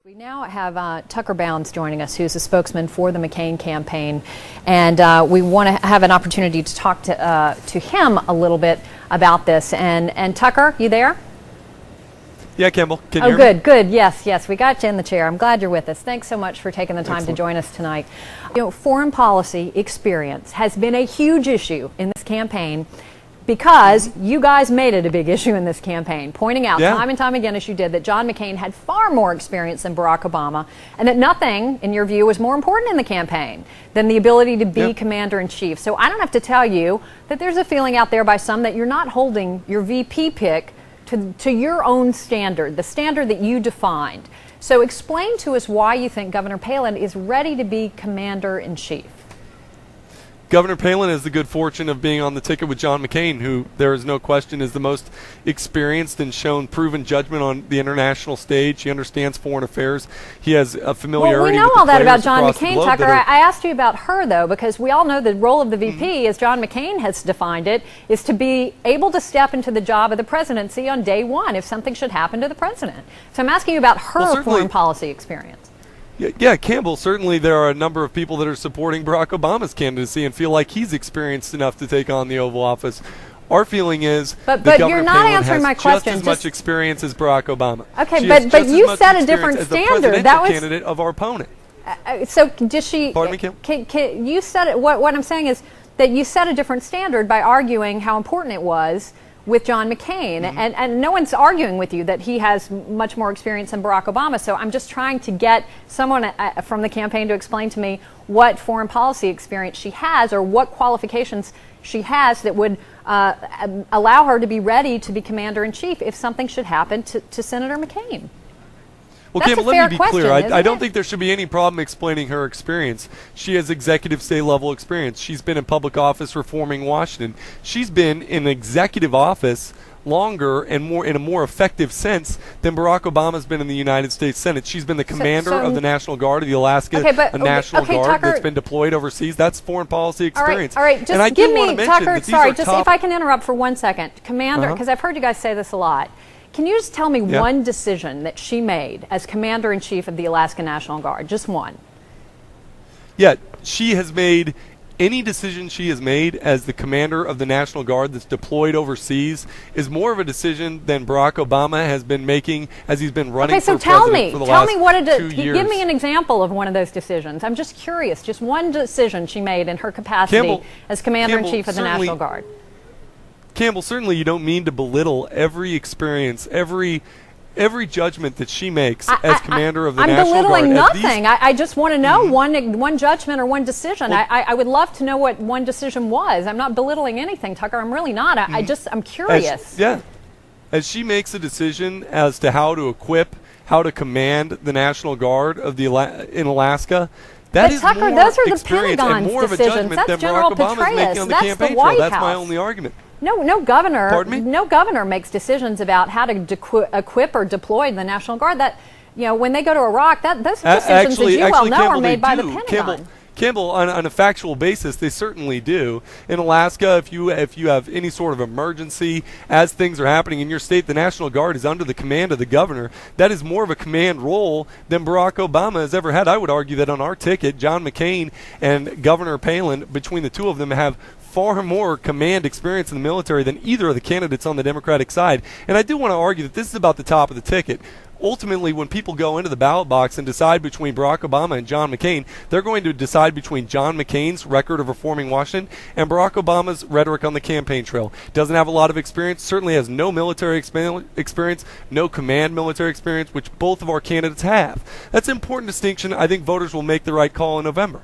We now have Tucker Bounds joining us, who's a spokesman for the McCain campaign, and we want to have an opportunity to talk to him a little bit about this. And Tucker, you there? Yeah, Campbell, can you hear me? Good. Yes, we got you in the chair. I'm glad you're with us. Thanks so much for taking the time to join us tonight. You know, foreign policy experience has been a huge issue in this campaign, because you guys made it a big issue in this campaign, pointing out time and time again, as you did, that John McCain had far more experience than Barack Obama, and that nothing, in your view, was more important in the campaign than the ability to be commander-in-chief. So I don't have to tell you that there's a feeling out there by some that you're not holding your VP pick to your own standard, the standard that you defined. So explain to us why you think Governor Palin is ready to be commander-in-chief. Governor Palin has the good fortune of being on the ticket with John McCain, who there is no question is the most experienced and shown proven judgment on the international stage. He understands foreign affairs. He has a familiarity with the players across the globe. Well, we know all that about John McCain, Tucker. I asked you about her, though, because we all know the role of the VP, as John McCain has defined it, is to be able to step into the job of the presidency on day one if something should happen to the president. So I'm asking you about her foreign policy experience. Yeah, Campbell, certainly there are a number of people that are supporting Barack Obama's candidacy and feel like he's experienced enough to take on the Oval Office. Our feeling is that Governor Palin has just as much experience as Barack Obama. Okay, but you set a different standard. That was candidate of our opponent. So does she? Pardon me, Kim? You said it. What I'm saying is that you set a different standard by arguing how important it was with John McCain, and no one's arguing with you that he has much more experience than Barack Obama. So I'm just trying to get someone from the campaign to explain to me what foreign policy experience she has, or what qualifications she has that would allow her to be ready to be commander-in-chief if something should happen to Senator McCain. Well, Campbell, let me be clear. I don't think there should be any problem explaining her experience. She has executive state-level experience. She's been in public office reforming Washington. She's been in executive office longer and more in a more effective sense than Barack Obama's been in the United States Senate. She's been the commander of the National Guard of the Alaska National Guard Tucker, that's been deployed overseas. That's foreign policy experience. All right. Just give me, Tucker, sorry, just if I can interrupt for 1 second. Commander, because I've heard you guys say this a lot. Can you just tell me one decision that she made as commander-in-chief of the Alaska National Guard? Just one. Yeah, she has made any decision she has made as the commander of the National Guard that's deployed overseas is more of a decision than Barack Obama has been making as he's been running for president for the last 2 years. Give me an example of one of those decisions. I'm just curious. Just one decision she made in her capacity as commander-in-chief of the National Guard. Campbell, certainly you don't mean to belittle every experience, every judgment that she makes as commander of the National Guard. I'm belittling nothing. I just want to know one judgment or one decision. I would love to know what one decision was. I'm not belittling anything, Tucker. I'm really not. I'm curious. As she makes a decision as to how to equip, how to command the National Guard of in Alaska. That is Tucker, more those are the experience and more of a judgment than Barack Obama is making on the campaign trail. That's my only argument. No governor makes decisions about how to equip or deploy the National Guard. That, when they go to Iraq, those decisions, as you well know, are made by the Pentagon. Campbell, on a factual basis, they certainly do. In Alaska, if you have any sort of emergency as things are happening in your state, the National Guard is under the command of the governor. That is more of a command role than Barack Obama has ever had. I would argue that on our ticket, John McCain and Governor Palin, between the two of them, have far more command experience in the military than either of the candidates on the Democratic side. And I do want to argue that this is about the top of the ticket. Ultimately, when people go into the ballot box and decide between Barack Obama and John McCain, they're going to decide between John McCain's record of reforming Washington and Barack Obama's rhetoric on the campaign trail. Doesn't have a lot of experience, certainly has no military experience, no command military experience, which both of our candidates have. That's an important distinction. I think voters will make the right call in November.